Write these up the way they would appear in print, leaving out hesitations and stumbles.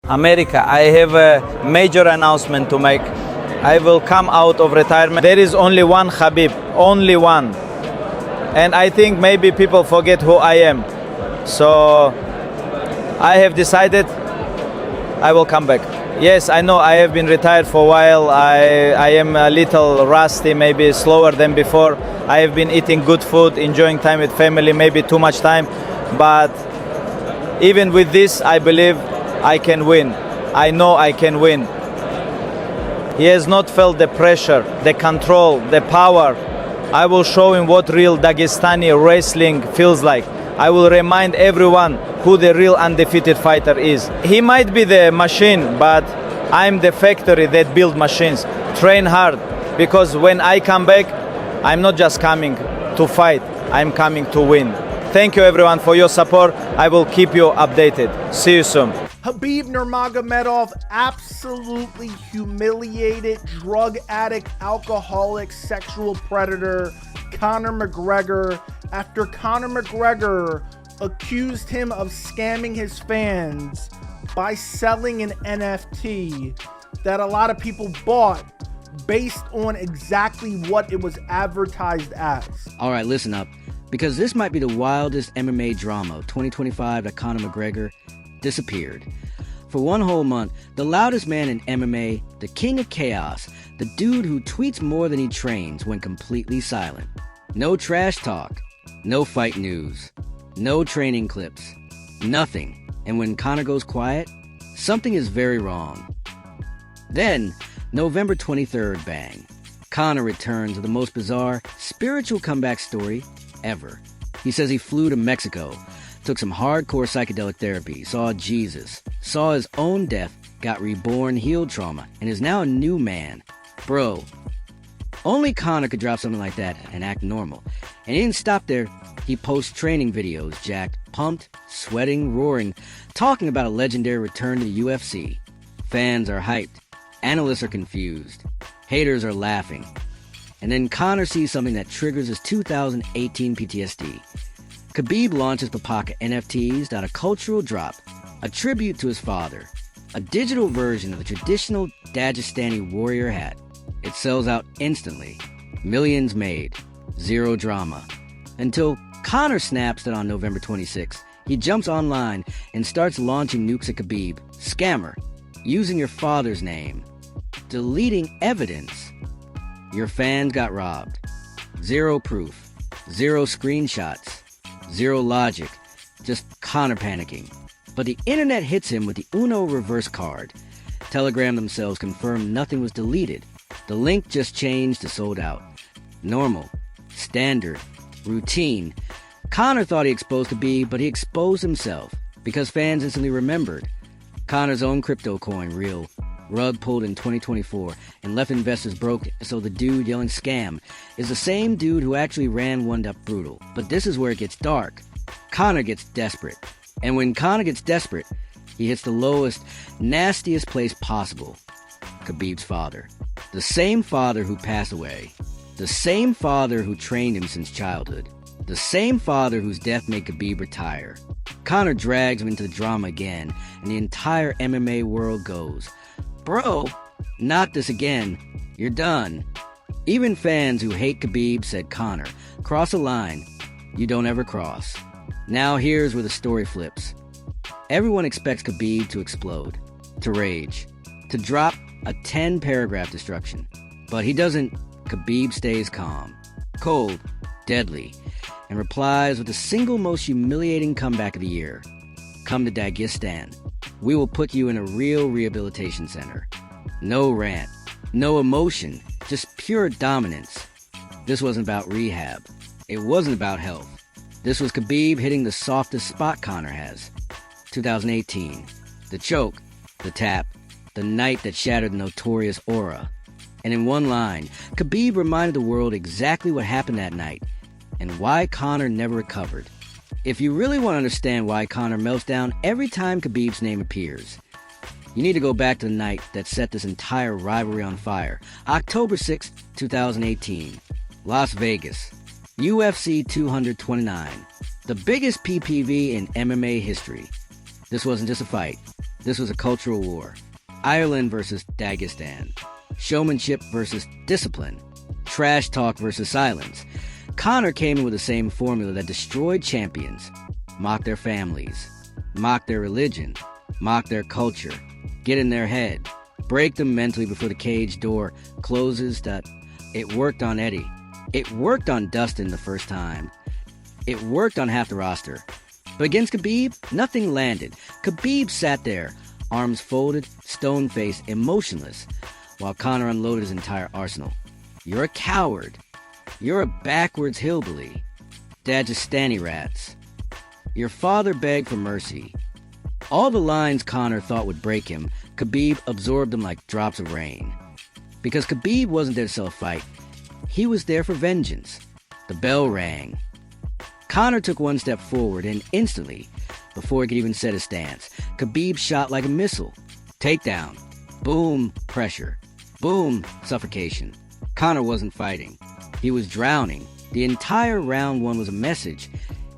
America, I have a major announcement to make. I will come out of retirement. There is only one Khabib, only one. And I think maybe people forget who I am. So I have decided I will come back. Yes, I know I have been retired for a while. I am a little rusty, maybe slower than before. I have been eating good food, enjoying time with family, maybe too much time. But even with this, I believe I can win. I know I can win. He has not felt the pressure, the control, the power. I will show him what real Dagestani wrestling feels like. I will remind everyone who the real undefeated fighter is. He might be the machine, but I'm the factory that build machines. Train hard, because when I come back, I'm not just coming to fight, I'm coming to win. Thank you everyone for your support. I will keep you updated. See you soon. Khabib Nurmagomedov absolutely humiliated drug addict, alcoholic, sexual predator Conor McGregor after Conor McGregor accused him of scamming his fans by selling an NFT that a lot of people bought based on exactly what it was advertised as. All right, listen up, because this might be the wildest MMA drama of 2025 that Conor McGregor disappeared. For one whole month, the loudest man in MMA, the king of chaos, the dude who tweets more than he trains, went completely silent. No trash talk, no fight news, no training clips, nothing. And when Conor goes quiet, something is very wrong. Then, November 23rd, bang. Conor returns with the most bizarre spiritual comeback story ever. He says he flew to Mexico, took some hardcore psychedelic therapy, saw Jesus, saw his own death, got reborn, healed trauma, and is now a new man. Bro, only Conor could drop something like that and act normal. And he didn't stop there. He posts training videos, jacked, pumped, sweating, roaring, talking about a legendary return to the UFC. Fans are hyped. Analysts are confused. Haters are laughing. And then Conor sees something that triggers his 2018 PTSD. Khabib launches Papaka NFTs a cultural drop, a tribute to his father, a digital version of the traditional Dagestani warrior hat. It sells out instantly. Millions made. Zero drama. Until Conor snaps that on November 26th, he jumps online and starts launching nukes at Khabib. Scammer. Using your father's name. Deleting evidence. Your fans got robbed. Zero proof. Zero screenshots. Zero logic. Just Conor panicking. But the internet hits him with the Uno reverse card. Telegram themselves confirmed nothing was deleted. The link just changed to sold out. Normal. Standard. Routine. Conor thought he exposed Khabib, but he exposed himself because fans instantly remembered. Conor's own crypto coin, real. Rug pulled in 2024 and left investors broke, so the dude yelling scam is the same dude who actually ran One Up Brutal. But this is where it gets dark. Conor gets desperate. And when Conor gets desperate, he hits the lowest, nastiest place possible. Khabib's father. The same father who passed away. The same father who trained him since childhood. The same father whose death made Khabib retire. Conor drags him into the drama again, and the entire MMA world goes, "Bro, not this again. You're done." Even fans who hate Khabib said, "Conor, cross a line you don't ever cross." Now here's where the story flips. Everyone expects Khabib to explode, to rage, to drop a 10-paragraph destruction. But he doesn't. Khabib stays calm, cold, deadly, and replies with the single most humiliating comeback of the year. "Come to Dagestan. We will put you in a real rehabilitation center." No rant, no emotion, just pure dominance. This wasn't about rehab. It wasn't about health. This was Khabib hitting the softest spot Conor has. 2018. The choke, the tap, the night that shattered the notorious aura. And in one line, Khabib reminded the world exactly what happened that night and why Conor never recovered. If you really want to understand why Conor melts down every time Khabib's name appears, you need to go back to the night that set this entire rivalry on fire. October 6, 2018. Las Vegas. UFC 229. The biggest PPV in MMA history. This wasn't just a fight. This was a cultural war. Ireland versus Dagestan. Showmanship versus discipline. Trash talk versus silence. Conor came in with the same formula that destroyed champions. Mock their families. Mock their religion. Mock their culture. Get in their head. Break them mentally before the cage door closes. It worked on Eddie. It worked on Dustin the first time. It worked on half the roster. But against Khabib, nothing landed. Khabib sat there, arms folded, stone-faced, emotionless, while Conor unloaded his entire arsenal. You're a coward. You're a backwards hillbilly. Dagestani rats. Your father begged for mercy. All the lines Conor thought would break him, Khabib absorbed them like drops of rain. Because Khabib wasn't there to sell a fight. He was there for vengeance. The bell rang. Conor took one step forward, and instantly, before he could even set his stance, Khabib shot like a missile. Takedown. Boom, pressure. Boom, suffocation. Conor wasn't fighting. He was drowning. The entire round one was a message.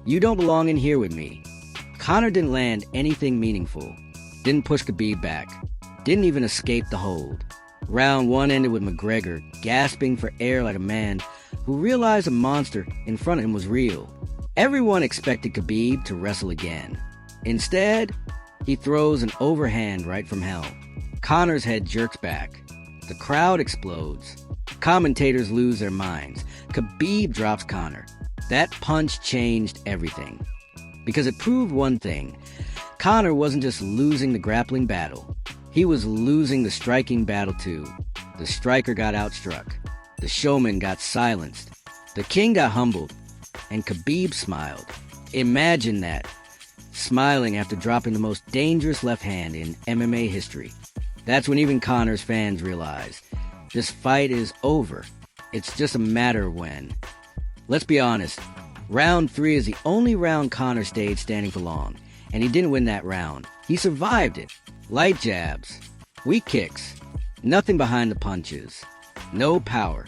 You don't belong in here with me. Conor didn't land anything meaningful. Didn't push Khabib back. Didn't even escape the hold. Round one ended with McGregor gasping for air like a man who realized a monster in front of him was real. Everyone expected Khabib to wrestle again. Instead, he throws an overhand right from hell. Conor's head jerks back. The crowd explodes. Commentators lose their minds. Khabib drops Conor. That punch changed everything. Because it proved one thing. Conor wasn't just losing the grappling battle. He was losing the striking battle too. The striker got outstruck. The showman got silenced. The king got humbled. And Khabib smiled. Imagine that. Smiling after dropping the most dangerous left hand in MMA history. That's when even Conor's fans realized. This fight is over. It's just a matter of when. Let's be honest. Round 3 is the only round Conor stayed standing for long. And he didn't win that round. He survived it. Light jabs. Weak kicks. Nothing behind the punches. No power.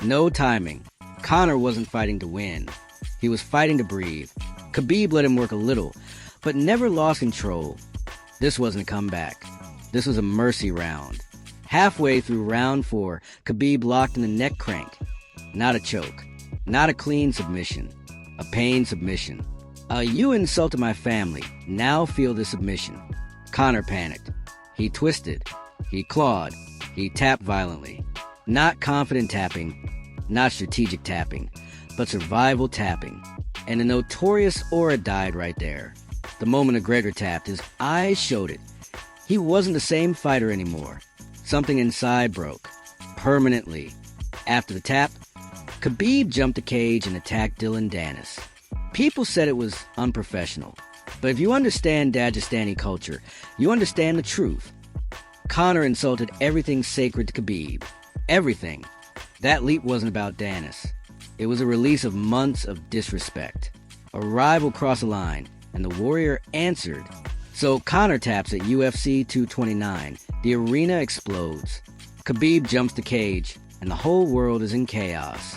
No timing. Conor wasn't fighting to win. He was fighting to breathe. Khabib let him work a little, but never lost control. This wasn't a comeback. This was a mercy round. Halfway through round 4, Khabib locked in the neck crank. Not a choke. Not a clean submission. A pain submission. You insulted my family. Now feel the submission. Conor panicked. He twisted. He clawed. He tapped violently. Not confident tapping. Not strategic tapping. But survival tapping. And the notorious aura died right there. The moment McGregor tapped, his eyes showed it. He wasn't the same fighter anymore. Something inside broke. Permanently. After the tap, Khabib jumped the cage and attacked Dylan Dennis. People said it was unprofessional. But if you understand Dagestani culture, you understand the truth. Conor insulted everything sacred to Khabib. Everything. That leap wasn't about Dennis. It was a release of months of disrespect. A rival crossed the line, and the warrior answered. So Conor taps at UFC 229. The arena explodes. Khabib jumps the cage, and the whole world is in chaos.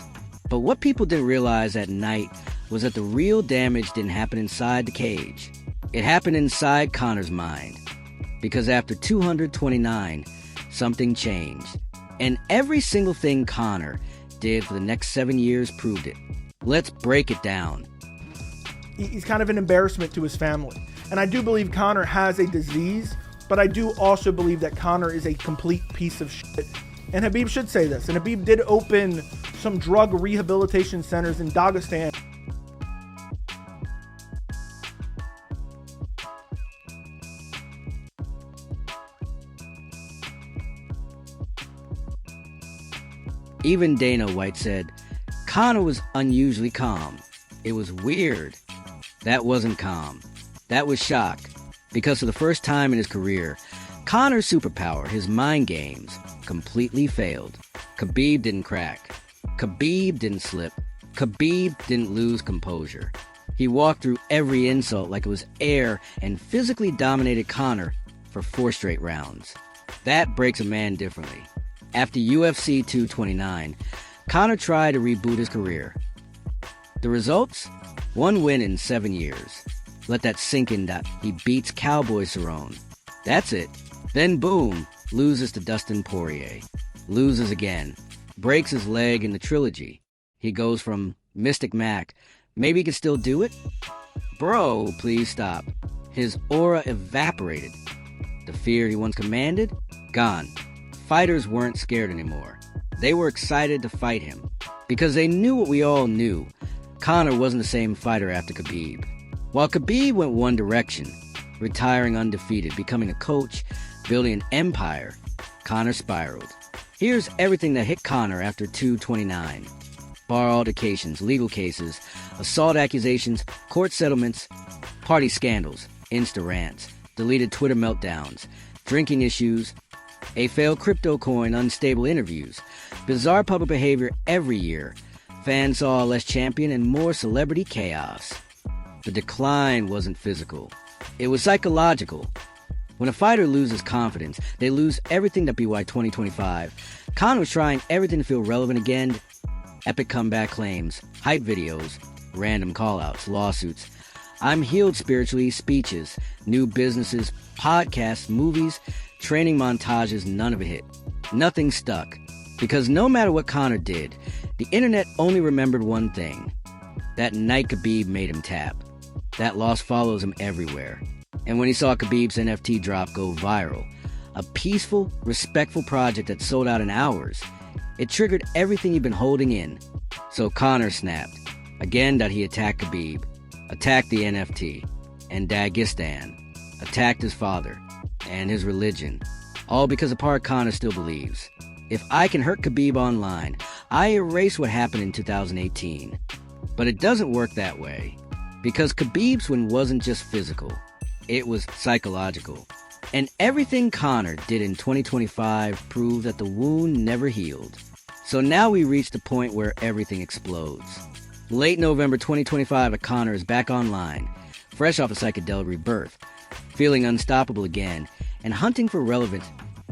But what people didn't realize that night was that the real damage didn't happen inside the cage. It happened inside Conor's mind. Because after 229, something changed. And every single thing Conor did for the next 7 years proved it. Let's break it down. He's kind of an embarrassment to his family. And I do believe Conor has a disease, but I do also believe that Conor is a complete piece of shit. And Khabib should say this. And Khabib did open some drug rehabilitation centers in Dagestan. Even Dana White said, Conor was unusually calm. It was weird. That wasn't calm. That was shock. Because for the first time in his career, Conor's superpower, his mind games, completely failed. Khabib didn't crack. Khabib didn't slip. Khabib didn't lose composure. He walked through every insult like it was air and physically dominated Conor for 4 straight rounds. That breaks a man differently. After UFC 229, Conor tried to reboot his career. The results? 1 win in 7 years. Let that sink in that he beats Cowboy Cerrone. That's it. Then boom, loses to Dustin Poirier. Loses again. Breaks his leg in the trilogy. He goes from Mystic Mac, maybe he can still do it? Bro, please stop. His aura evaporated. The fear he once commanded? Gone. Fighters weren't scared anymore. They were excited to fight him. Because they knew what we all knew. Conor wasn't the same fighter after Khabib. While Khabib went one direction, retiring undefeated, becoming a coach, building an empire, Conor spiraled. Here's everything that hit Conor after 229. Bar altercations, legal cases, assault accusations, court settlements, party scandals, Insta rants, deleted Twitter meltdowns, drinking issues, a failed crypto coin, unstable interviews, bizarre public behavior every year, fans saw a less champion and more celebrity chaos. The decline wasn't physical. It was psychological. When a fighter loses confidence, they lose everything that BY 2025. Conor was trying everything to feel relevant again. Epic comeback claims, hype videos, random callouts, lawsuits. I'm healed spiritually, speeches, new businesses, podcasts, movies, training montages, none of it hit. Nothing stuck. Because no matter what Conor did, the internet only remembered one thing. That night Khabib made him tap. That loss follows him everywhere. And when he saw Khabib's NFT drop go viral, a peaceful, respectful project that sold out in hours, it triggered everything he'd been holding in. So Conor snapped. Again that he attacked Khabib, attacked the NFT, and Dagestan, attacked his father, and his religion, all because a part Conor still believes. If I can hurt Khabib online, I erase what happened in 2018. But it doesn't work that way, because Khabib's win wasn't just physical, it was psychological. And everything Conor did in 2025 proved that the wound never healed. So now we reach the point where everything explodes. Late November 2025, Conor is back online, fresh off a psychedelic rebirth, feeling unstoppable again, and hunting for relevance.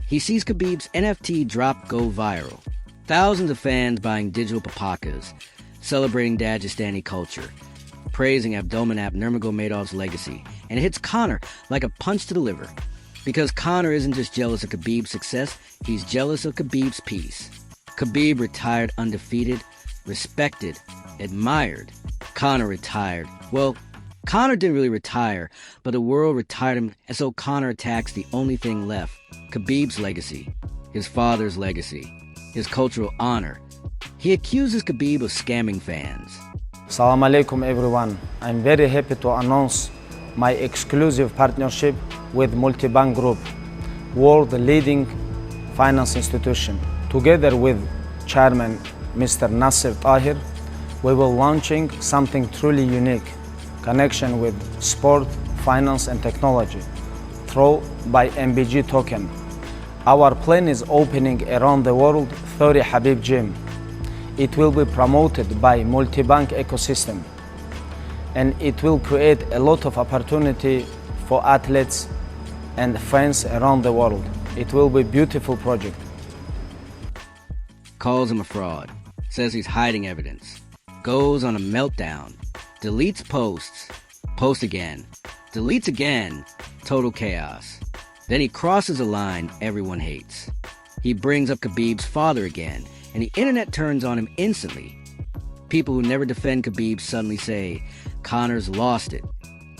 He sees Khabib's NFT drop go viral. Thousands of fans buying digital papakas, celebrating Dagestani culture, praising Abdulmanap Nurmagomedov's legacy, and it hits Conor like a punch to the liver. Because Conor isn't just jealous of Khabib's success, he's jealous of Khabib's peace. Khabib retired undefeated, respected, admired. Conor retired. Well, Conor didn't really retire, but the world retired him, and so Conor attacks the only thing left, Khabib's legacy, his father's legacy, his cultural honor. He accuses Khabib of scamming fans. Assalamu alaikum everyone. I'm very happy to announce my exclusive partnership with Multibank Group, world leading finance institution. Together with Chairman Mr. Nasser Tahir, we will launching something truly unique, connection with sport, finance and technology through by MBG token. Our plan is opening around the world 30 Khabib gym. It will be promoted by multi-bank ecosystem, and it will create a lot of opportunity for athletes and fans around the world. It will be a beautiful project. Calls him a fraud, says he's hiding evidence, goes on a meltdown, deletes posts, posts again, deletes again, total chaos. Then he crosses a line everyone hates. He brings up Khabib's father again, and the internet turns on him instantly. People who never defend Khabib suddenly say, Conor's lost it.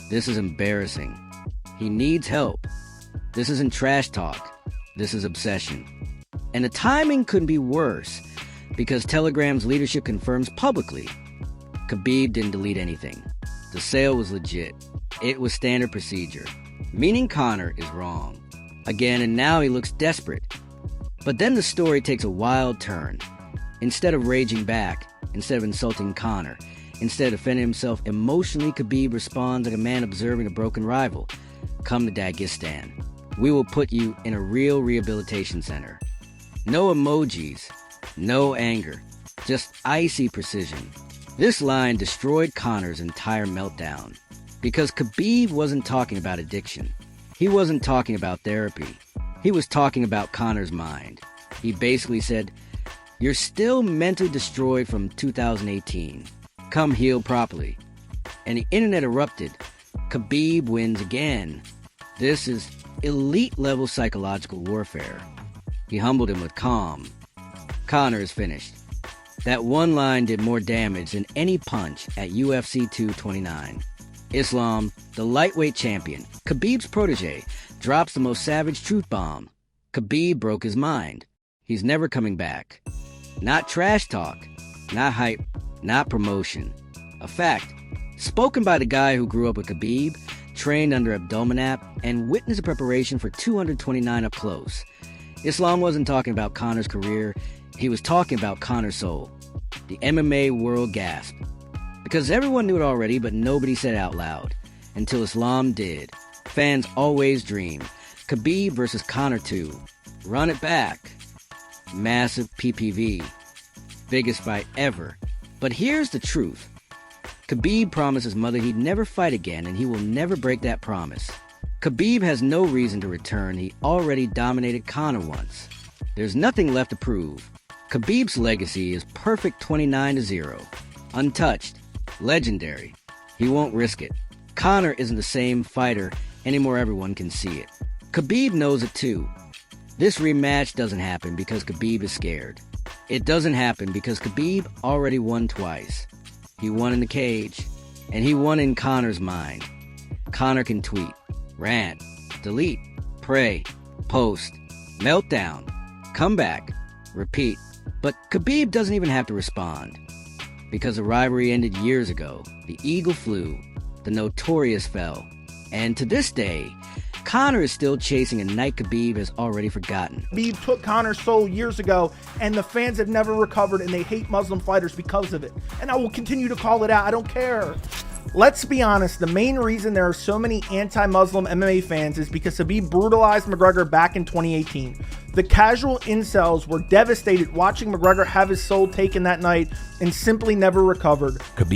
This is embarrassing. He needs help. This isn't trash talk. This is obsession. And the timing couldn't be worse, because Telegram's leadership confirms publicly Khabib didn't delete anything. The sale was legit. It was standard procedure, meaning Conor is wrong. Again, and now he looks desperate. But then the story takes a wild turn. Instead of raging back, instead of insulting Conor, instead of defending himself emotionally, Khabib responds like a man observing a broken rival. Come to Dagestan. We will put you in a real rehabilitation center. No emojis, no anger, just icy precision. This line destroyed Conor's entire meltdown. Because Khabib wasn't talking about addiction. He wasn't talking about therapy. He was talking about Conor's mind. He basically said, you're still mentally destroyed from 2018. Come heal properly. And the internet erupted. Khabib wins again. This is elite level psychological warfare. He humbled him with calm. Conor is finished. That one line did more damage than any punch at UFC 229. Islam, the lightweight champion, Khabib's protege, drops the most savage truth bomb. Khabib broke his mind. He's never coming back. Not trash talk, not hype, not promotion. A fact, spoken by the guy who grew up with Khabib, trained under Abdominap, and witnessed the preparation for 229 up close. Islam wasn't talking about Conor's career, he was talking about Conor's soul. The MMA world gasped. Because everyone knew it already, but nobody said it out loud. Until Islam did. Fans always dream. Khabib versus Conor 2. Run it back. Massive PPV. Biggest fight ever. But here's the truth. Khabib promised his mother he'd never fight again, and he will never break that promise. Khabib has no reason to return. He already dominated Conor once. There's nothing left to prove. Khabib's legacy is perfect 29-0. Untouched. Legendary. He won't risk it. Conor isn't the same fighter anymore, everyone can see it. Khabib knows it too. This rematch doesn't happen because Khabib is scared. It doesn't happen because Khabib already won twice. He won in the cage, and he won in Conor's mind. Conor can tweet, rant, delete, pray, post, meltdown, come back, repeat. But Khabib doesn't even have to respond. Because the rivalry ended years ago. The eagle flew, the notorious fell. And to this day, Conor is still chasing a night Khabib has already forgotten. Khabib took Conor's soul years ago, and the fans have never recovered, and they hate Muslim fighters because of it. And I will continue to call it out. I don't care. Let's be honest, the main reason there are so many anti-Muslim MMA fans is because Khabib brutalized McGregor back in 2018. The casual incels were devastated watching McGregor have his soul taken that night and simply never recovered. Khabib